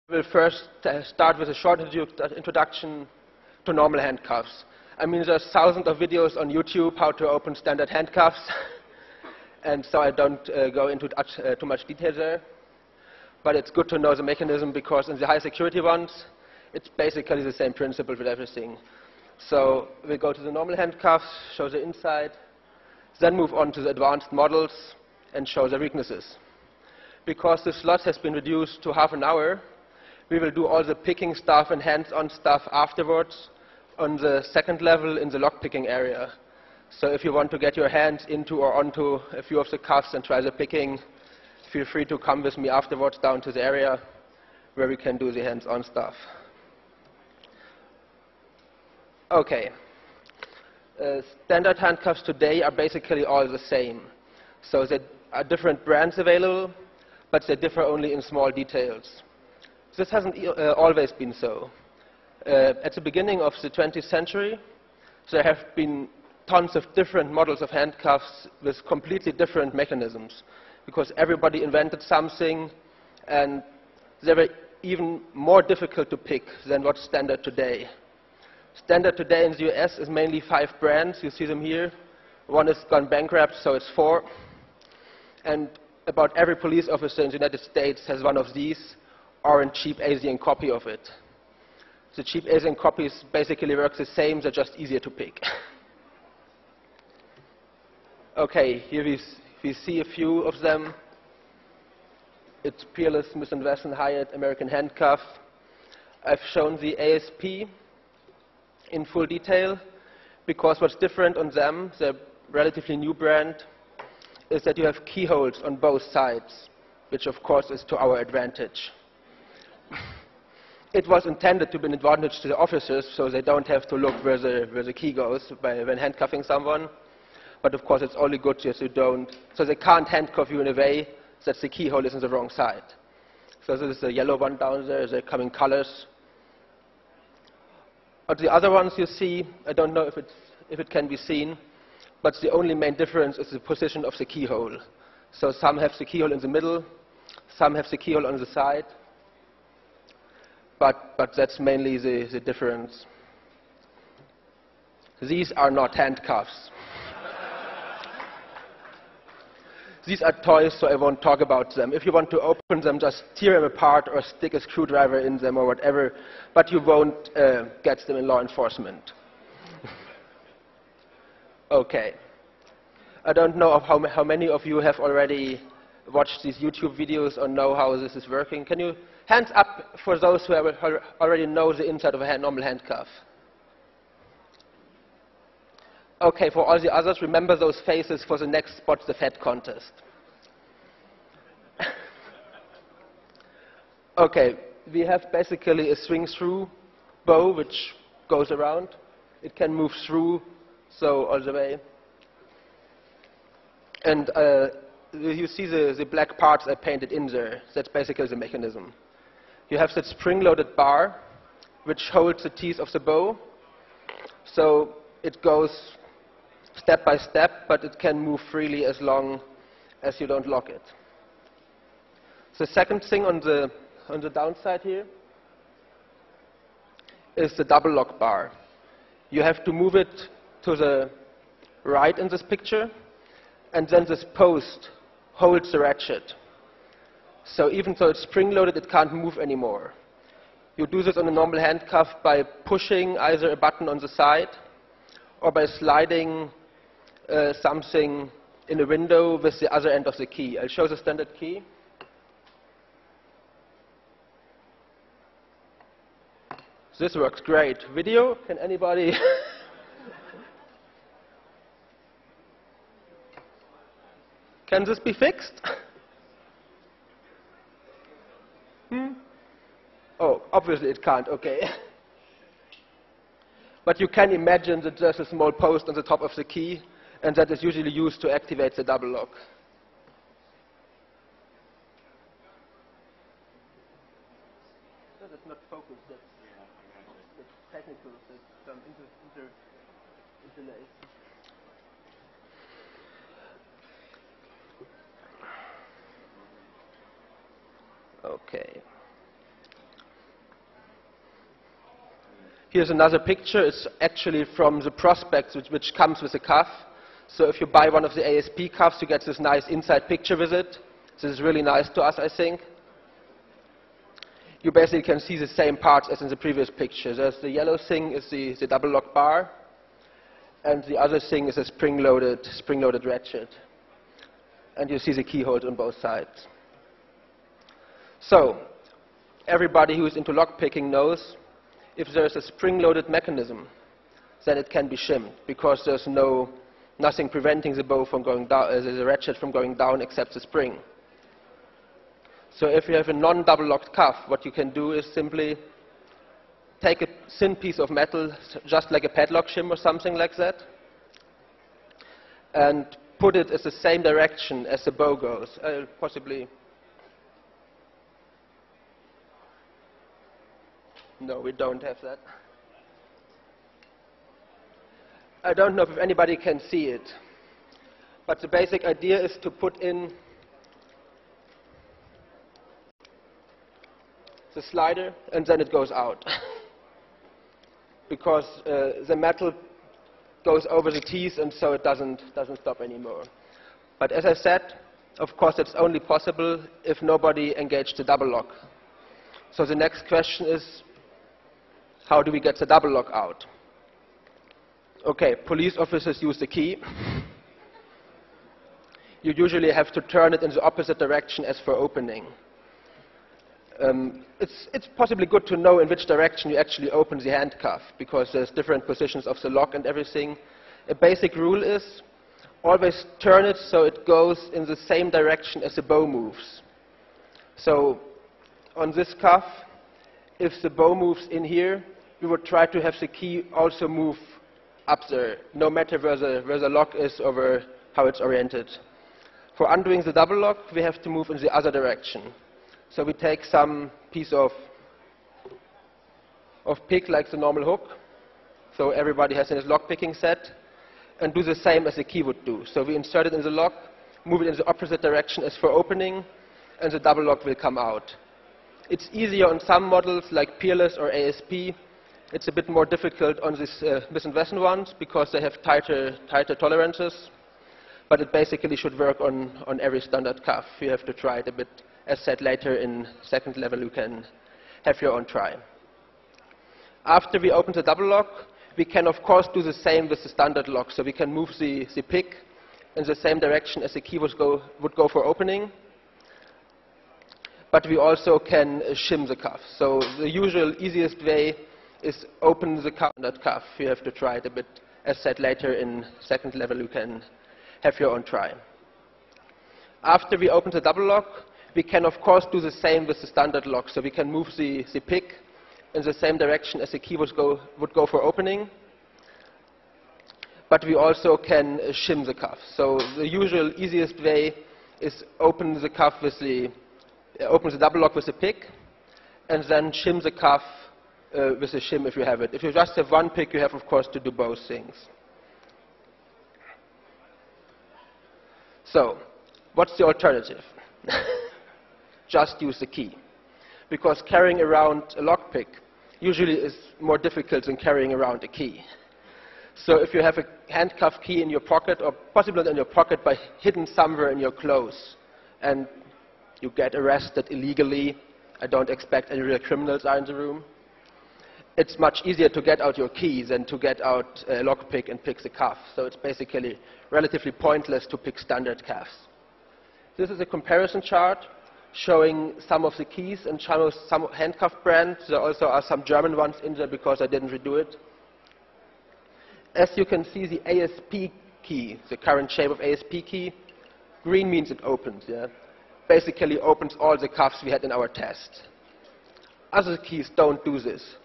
We'll first start with a short introduction to normal handcuffs. I mean, there's thousands of videos on YouTube how to open standard handcuffs, and so I don't go into too much detail there. But it's good to know the mechanism, because in the high security ones, it's basically the same principle with everything. So we go to the normal handcuffs, show the inside, then move on to the advanced models and show the weaknesses. Because the slot has been reduced to half an hour, we will do all the picking stuff and hands-on stuff afterwards on the second level in the lockpicking area. So if you want to get your hands into or onto a few of the cuffs and try the picking, feel free to come with me afterwards down to the area where we can do the hands-on stuff. Okay. Standard handcuffs today are basically all the same. So there are different brands available, but they differ only in small details. This hasn't always been so. At the beginning of the 20th century, there have been tons of different models of handcuffs with completely different mechanisms, because everybody invented something, and they were even more difficult to pick than what's standard today. Standard today in the US is mainly 5 brands. You see them here. One has gone bankrupt, so it's 4. And about every police officer in the United States has one of these, or a cheap Asian copy of it. The cheap Asian copies basically work the same, they're just easier to pick. Okay, here we see a few of them. It's Peerless, Smith & Wesson, Hyatt, American Handcuff. I've shown the ASP in full detail, because what's different on them, the relatively new brand, is that you have keyholes on both sides, which of course is to our advantage. It was intended to be an advantage to the officers, so they don't have to look where the key goes when handcuffing someone. But of course, it's only good so they can't handcuff you in a way that the keyhole is on the wrong side. So this is the yellow one down there. They come in colors. But the other ones you see, I don't know if it can be seen, but the only main difference is the position of the keyhole. So some have the keyhole in the middle, some have the keyhole on the side. But that's mainly the difference. These are not handcuffs. These are toys, so I won't talk about them. If you want to open them, just tear them apart or stick a screwdriver in them or whatever, but you won't get them in law enforcement. Okay. I don't know how many of you have already watched these YouTube videos or know how this is working. Can you hands up for those who already know the inside of a normal handcuff? Okay, for all the others, remember those faces for the next Spot the Fed contest. Okay, we have basically a swing-through bow which goes around. It can move through, so all the way. And you see the black parts I painted in there. That's basically the mechanism. You have that spring-loaded bar, which holds the teeth of the bow. So it goes step by step, but it can move freely as long as you don't lock it. The second thing on the downside here is the double lock bar. You have to move it to the right in this picture, and then this post holds the ratchet. So even though it's spring-loaded, it can't move anymore. You do this on a normal handcuff by pushing either a button on the side or by sliding something in a window with the other end of the key. I'll show the standard key. This works great. Video, can anybody? Can this be fixed? Oh, obviously it can't, okay. But you can imagine that there's a small post on the top of the key, and that is usually used to activate the double lock. That is not focused, that's technical, that's some interlace. Okay. Here's another picture. It's actually from the prospectus which comes with the cuff. So if you buy one of the ASP cuffs, you get this nice inside picture with it. This is really nice to us, I think. You basically can see the same parts as in the previous picture. There's the yellow thing is the double lock bar, and the other thing is a spring-loaded ratchet. And you see the keyholes on both sides. So everybody who is into lockpicking knows if there's a spring-loaded mechanism, then it can be shimmed, because there's nothing preventing the bow from going down, the ratchet from going down except the spring. So if you have a non-double locked cuff, what you can do is simply take a thin piece of metal, just like a padlock shim or something like that, and put it in the same direction as the bow goes. Possibly. No, we don't have that. I don't know if anybody can see it, but the basic idea is to put in the slider and then it goes out. Because the metal goes over the teeth and so it doesn't stop anymore. But as I said, of course it's only possible if nobody engaged the double lock. So the next question is, how do we get the double lock out? Okay, police officers use the key. You usually have to turn it in the opposite direction as for opening. It's possibly good to know in which direction you actually open the handcuff, because there's different positions of the lock and everything. A basic rule is always turn it so it goes in the same direction as the bow moves. So on this cuff, if the bow moves in here, we would try to have the key also move up there, no matter where the lock is or how it's oriented. For undoing the double lock, we have to move in the other direction. So we take some piece of pick, like the normal hook, so everybody has in his lock picking set, and do the same as the key would do. So we insert it in the lock, move it in the opposite direction as for opening, and the double lock will come out. It's easier on some models like Peerless or ASP. It's a bit more difficult on these Smith & Wesson ones because they have tighter tolerances, but it basically should work on every standard cuff. You have to try it a bit. As said later in second level, you can have your own try. After we open the double lock, we can of course do the same with the standard lock. So we can move the pick in the same direction as the key would go for opening. But we also can shim the cuff. So the usual easiest way is open the cuff. You have to try it a bit. As said later in second level, you can have your own try. After we open the double lock, we can of course do the same with the standard lock. So we can move the pick in the same direction as the key would go for opening. But we also can shim the cuff. So the usual easiest way is open the double lock with the pick, and then shim the cuff with a shim if you have it. If you just have one pick, you have of course to do both things. So, what's the alternative? Just use the key. Because carrying around a lockpick usually is more difficult than carrying around a key. So if you have a handcuff key in your pocket, or possibly not in your pocket, but hidden somewhere in your clothes, and you get arrested illegally, I don't expect any real criminals are in the room, it's much easier to get out your key than to get out a lockpick and pick the cuff. So it's basically relatively pointless to pick standard cuffs. This is a comparison chart showing some of the keys and some handcuff brands. There also are some German ones in there because I didn't redo it. As you can see, the ASP key, the current shape of ASP key, green means it opens. Yeah? Basically opens all the cuffs we had in our test. Other keys don't do this.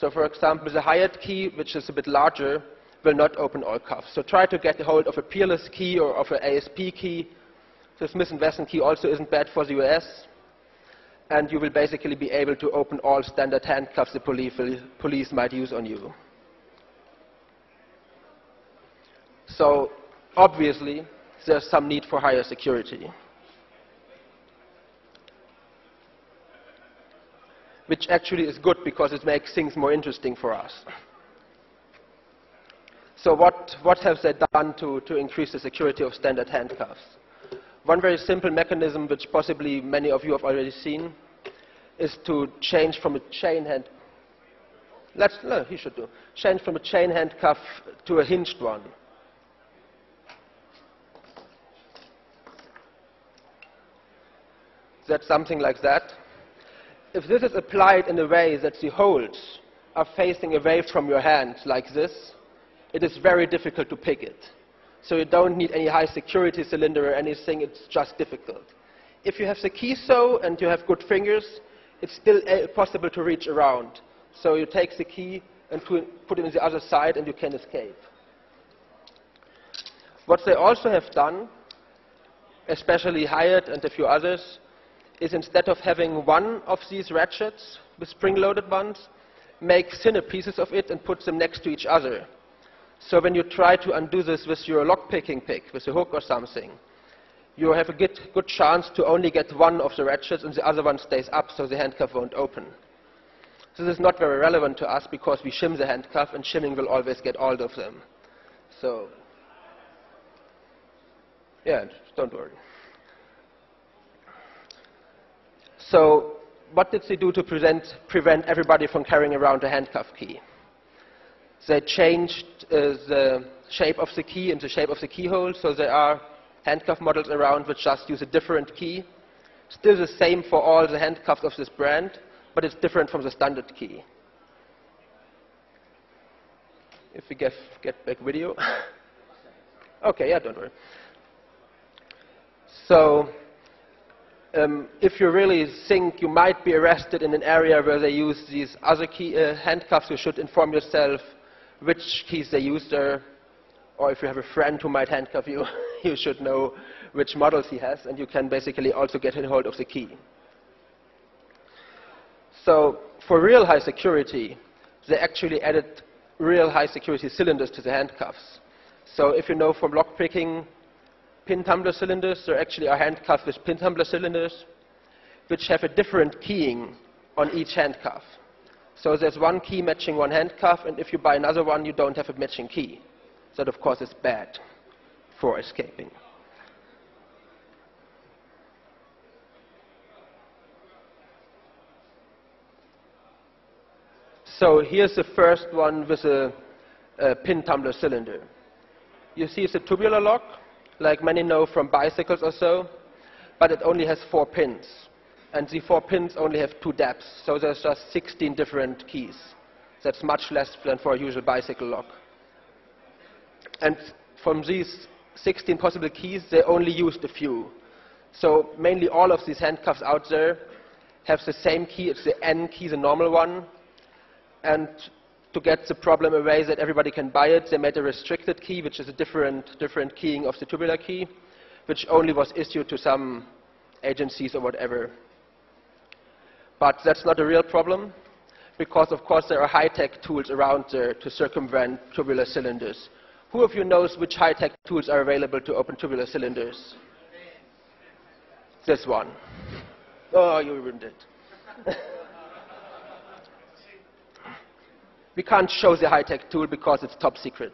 So for example, the Hyatt key, which is a bit larger, will not open all cuffs. So try to get a hold of a Peerless key or of an ASP key. The Smith & Wesson key also isn't bad for the US. And you will basically be able to open all standard handcuffs the police might use on you. So obviously, there's some need for higher security. which actually is good because it makes things more interesting for us. So what have they done to increase the security of standard handcuffs? One very simple mechanism, which possibly many of you have already seen, is to change from a chain change from a chain handcuff to a hinged one. That's something like that. If this is applied in a way that the holes are facing away from your hand like this, it is very difficult to pick it. So you don't need any high security cylinder or anything, it's just difficult. If you have the key so and you have good fingers, it's still possible to reach around. So you take the key and put it on the other side and you can escape. What they also have done, especially Hyatt and a few others, is instead of having one of these ratchets, the spring-loaded ones, make thinner pieces of it and put them next to each other. So when you try to undo this with your lock-picking pick, with a hook or something, you have a good chance to only get one of the ratchets and the other one stays up so the handcuff won't open. This is not very relevant to us because we shim the handcuff and shimming will always get all of them. So, yeah, don't worry. So what did they do to prevent everybody from carrying around a handcuff key? They changed the shape of the key and the shape of the keyhole, so there are handcuff models around which just use a different key. Still the same for all the handcuffs of this brand, but it's different from the standard key. If we get back video. Okay, yeah, don't worry. So, if you really think you might be arrested in an area where they use these other handcuffs, you should inform yourself which keys they use there. Or if you have a friend who might handcuff you, you should know which models he has, and you can basically also get a hold of the key. So for real high security, they actually added real high security cylinders to the handcuffs. So if you know from lockpicking, pin tumbler cylinders, there actually are handcuffs with pin tumbler cylinders, which have a different keying on each handcuff. So there's one key matching one handcuff, and if you buy another one, you don't have a matching key. That, of course, is bad for escaping. So here's the first one with a pin tumbler cylinder. You see it's a tubular lock, like many know from bicycles or so, but it only has 4 pins. And the 4 pins only have 2 depths, so there's just 16 different keys. That's much less than for a usual bicycle lock. And from these 16 possible keys, they only used a few. So mainly all of these handcuffs out there have the same key. It's the N key, the normal one. And to get the problem away that everybody can buy it, they made a restricted key, which is a different keying of the tubular key, which only was issued to some agencies or whatever. But that's not a real problem, because of course there are high-tech tools around there to circumvent tubular cylinders. Who of you knows which high-tech tools are available to open tubular cylinders? This one. Oh, you ruined it. We can't show the high-tech tool because it's top secret.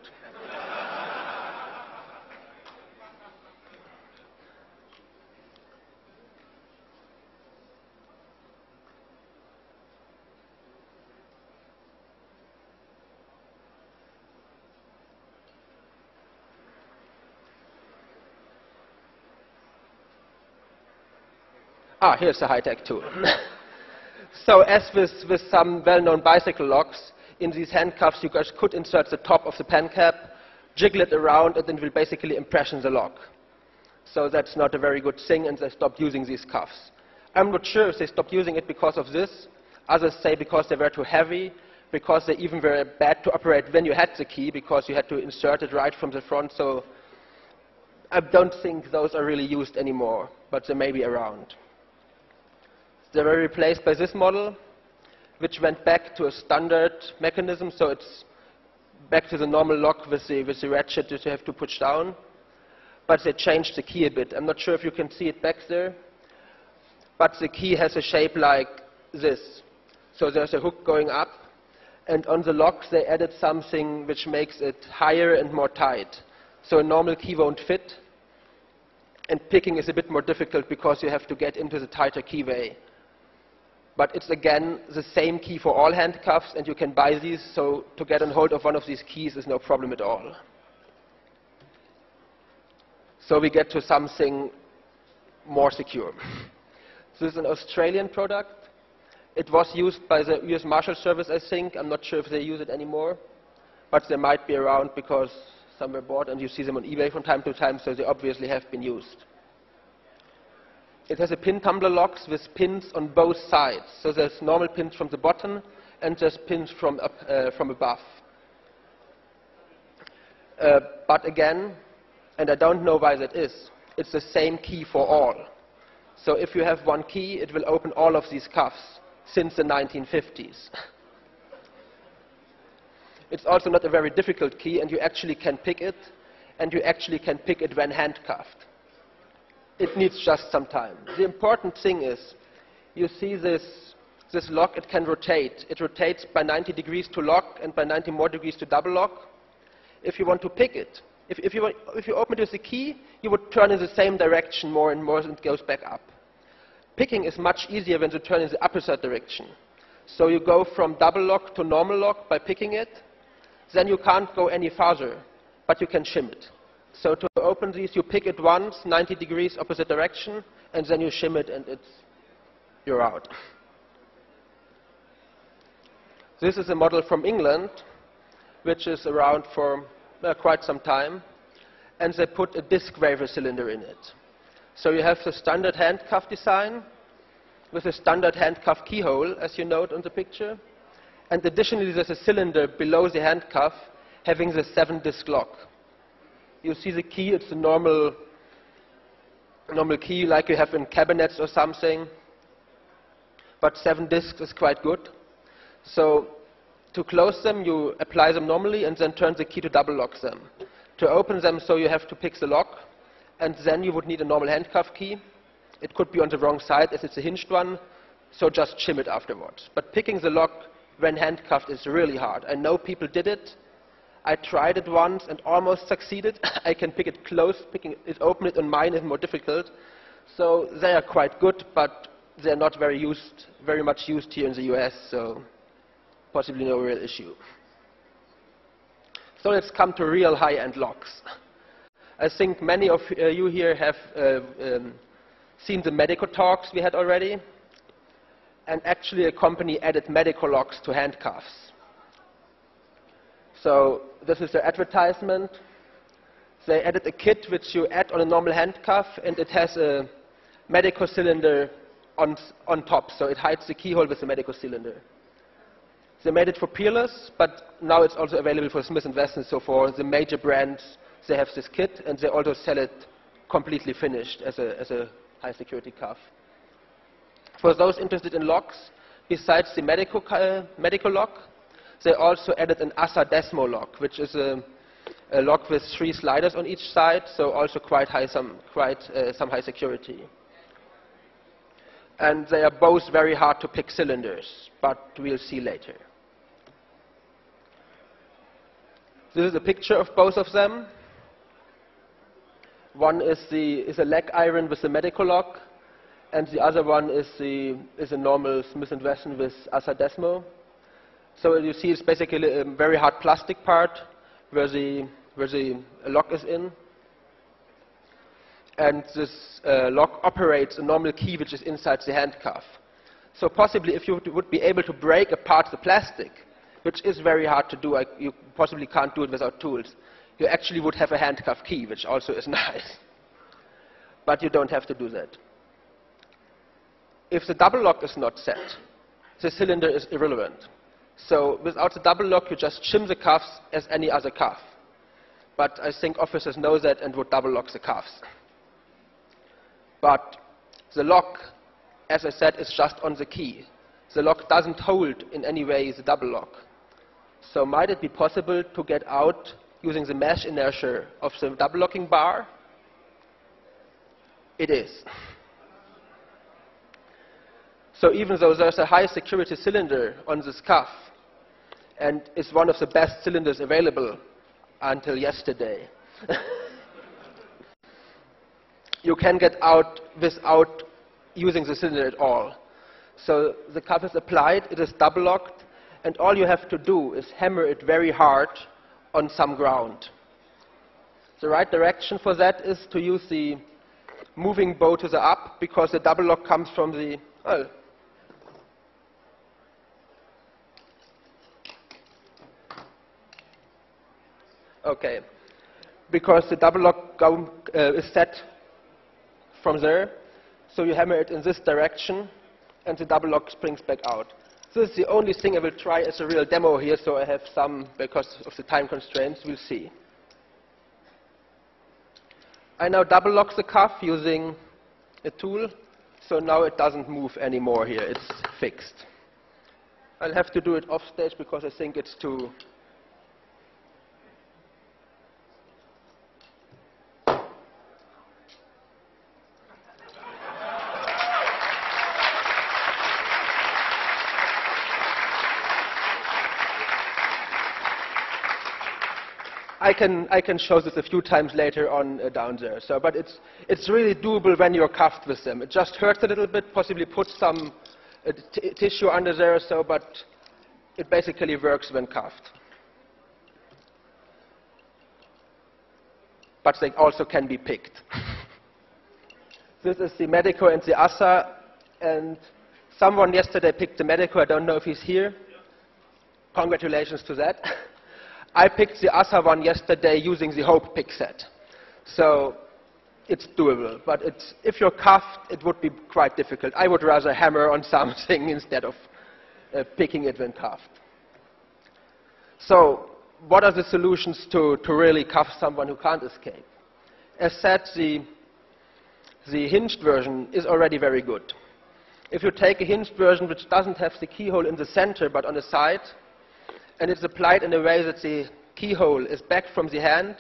Here's the high-tech tool. So as with some well-known bicycle locks, in these handcuffs you guys could insert the top of the pen cap, jiggle it around, and then it will basically impression the lock. So that's not a very good thing, and they stopped using these cuffs. I'm not sure if they stopped using it because of this. Others say because they were too heavy, because they even were bad to operate when you had the key, because you had to insert it right from the front. So I don't think those are really used anymore, but they may be around. They were replaced by this model, which went back to a standard mechanism, so it's back to the normal lock with the ratchet that you have to push down. But they changed the key a bit. I'm not sure if you can see it back there, but the key has a shape like this. So there's a hook going up, and on the locks they added something which makes it higher and more tight. So a normal key won't fit, and picking is a bit more difficult because you have to get into the tighter keyway. But it's again the same key for all handcuffs, and you can buy these, so to get on hold of one of these keys is no problem at all. So we get to something more secure. This is an Australian product. It was used by the US Marshal Service, I think. I'm not sure if they use it anymore, but they might be around because some were bought, and you see them on eBay from time to time, so they obviously have been used. It has a pin tumbler locks with pins on both sides. So there's normal pins from the bottom, and there's pins from above. But again, and I don't know why that is, it's the same key for all. So if you have one key, it will open all of these cuffs since the 1950s. It's also not a very difficult key, and you actually can pick it, and you actually can pick it when handcuffed. It needs just some time. The important thing is, you see this lock, it can rotate. It rotates by 90 degrees to lock and by 90 more degrees to double lock. If you want to pick it, if you open it with the key, you would turn in the same direction more and more, and it goes back up. Picking is much easier when you turn in the opposite direction. So you go from double lock to normal lock by picking it. Then you can't go any farther, but you can shim it. So to open these, you pick it once, 90 degrees opposite direction, and then you shim it, and you're out. This is a model from England, which is around for quite some time, and they put a disc waiver cylinder in it. So you have the standard handcuff design with a standard handcuff keyhole, as you note on the picture. And additionally, there's a cylinder below the handcuff having the 7-disc lock. You see the key, it's a normal key like you have in cabinets or something. But 7 discs is quite good. So to close them, you apply them normally and then turn the key to double lock them. To open them, so you have to pick the lock, and then you would need a normal handcuff key. It could be on the wrong side as it's a hinged one, so just shim it afterwards. But picking the lock when handcuffed is really hard. I know people did it. I tried it once and almost succeeded. I can pick it closed. Picking it open it on mine is more difficult. So they are quite good, but they're not very much used here in the US, so possibly no real issue. So let's come to real high-end locks. I think many of you here have seen the medical talks we had already. And actually a company added medical locks to handcuffs. So this is their advertisement. They added a kit which you add on a normal handcuff, and it has a medical cylinder on top, so it hides the keyhole with the medical cylinder. They made it for peerless, but now it's also available for Smith & Wesson. So for the major brands, they have this kit, and they also sell it completely finished as a high-security cuff. For those interested in locks, besides the medical lock, they also added an Asadesmo lock, which is a lock with 3 sliders on each side, so also quite some high security. And they are both very hard to pick cylinders, but we'll see later. This is a picture of both of them. One is a leg iron with the medical lock, and the other one is a normal Smith & Wesson with Asadesmo. So you see it's basically a very hard plastic part where the lock is in. And this lock operates a normal key which is inside the handcuff. So possibly if you would be able to break apart the plastic, which is very hard to do, you possibly can't do it without tools, you actually would have a handcuff key, which also is nice. But you don't have to do that. If the double lock is not set, the cylinder is irrelevant. So without the double lock, you just shim the cuffs as any other cuff. But I think officers know that and would double lock the cuffs. But the lock, as I said, is just on the key. The lock doesn't hold in any way the double lock. So might it be possible to get out using the mesh inertia of the double locking bar? It is. So even though there's a high security cylinder on this cuff, and it's one of the best cylinders available until yesterday, you can get out without using the cylinder at all. So the cuff is applied, it is double locked, and all you have to do is hammer it very hard on some ground. The right direction for that is to use the moving bow to the up, because the double lock comes from the, well, okay, because the double lock is set from there, so you hammer it in this direction, and the double lock springs back out. This is the only thing I will try as a real demo here, so I have some, because of the time constraints, we'll see. I now double lock the cuff using a tool, so now it doesn't move anymore here, it's fixed. I'll have to do it off stage because I think it's too... I can show this a few times later on down there. So, but it's really doable when you're cuffed with them. It just hurts a little bit, possibly put some tissue under there or so, but it basically works when cuffed. But they also can be picked. This is the Medico and the ASA, and someone yesterday picked the Medico. I don't know if he's here. Congratulations to that. I picked the ASA one yesterday using the Hope pick set. So it's doable, but if you're cuffed, it would be quite difficult. I would rather hammer on something instead of picking it when cuffed. So what are the solutions to really cuff someone who can't escape? As said, the hinged version is already very good. If you take a hinged version which doesn't have the keyhole in the center but on the side, and it's applied in a way that the keyhole is back from the hand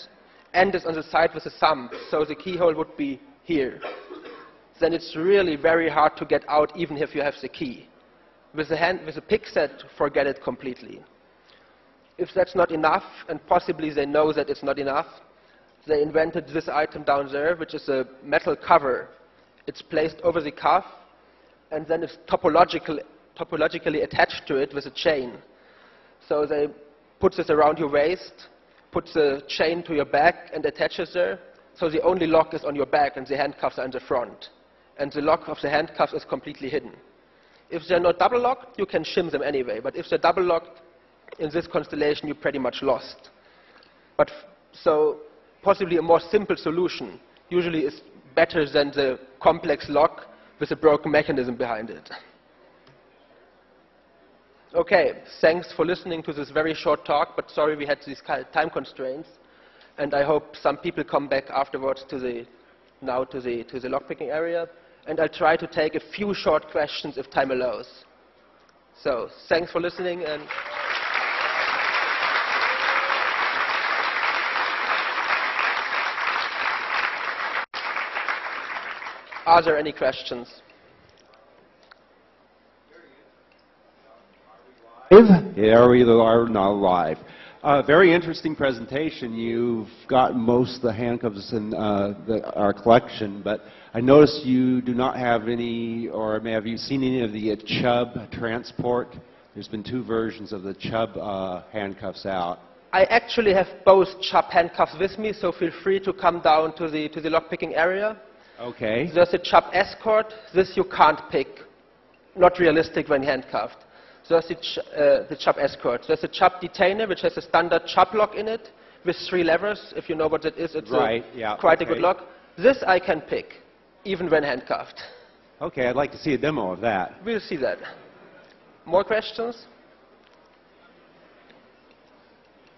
and is on the side with the thumb, so the keyhole would be here, then it's really very hard to get out even if you have the key. With a pick set, forget it completely. If that's not enough, and possibly they know that it's not enough, they invented this item down there, which is a metal cover. It's placed over the cuff, and then it's topologically attached to it with a chain. So they put this around your waist, put the chain to your back and attaches there. So the only lock is on your back and the handcuffs are in the front. And the lock of the handcuffs is completely hidden. If they're not double locked, you can shim them anyway. But if they're double locked, in this constellation, you're pretty much lost. But so possibly a more simple solution usually is better than the complex lock with a broken mechanism behind it. Okay, thanks for listening to this very short talk, but sorry we had these time constraints. And I hope some people come back afterwards to the lockpicking area. And I'll try to take a few short questions if time allows. So, thanks for listening. And are there any questions? Yeah, we are now live. Very interesting presentation. You've got most of the handcuffs in our collection, but I noticed you do not have any, or have you seen any of the Chubb transport? There's been two versions of the Chubb handcuffs out. I actually have both Chubb handcuffs with me, so feel free to come down to the lockpicking area. Okay. There's a Chubb Escort. This you can't pick. Not realistic when handcuffed. So there's the Chubb Escort. There's a Chubb Detainer, which has a standard Chubb lock in it with 3 levers. If you know what it is, it's quite a good lock. This I can pick, even when handcuffed. Okay, I'd like to see a demo of that. We'll see that. More questions?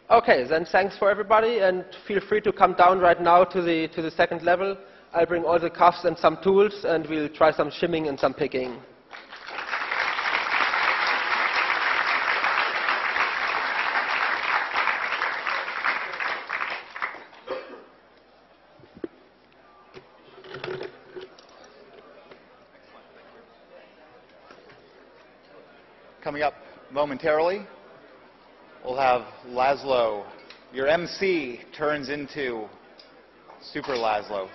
Okay, then thanks for everybody, and feel free to come down right now to the second level. I'll bring all the cuffs and some tools, and we'll try some shimming and some picking. coming up momentarily. We'll have Laszlo. Your MC turns into Super Laszlo.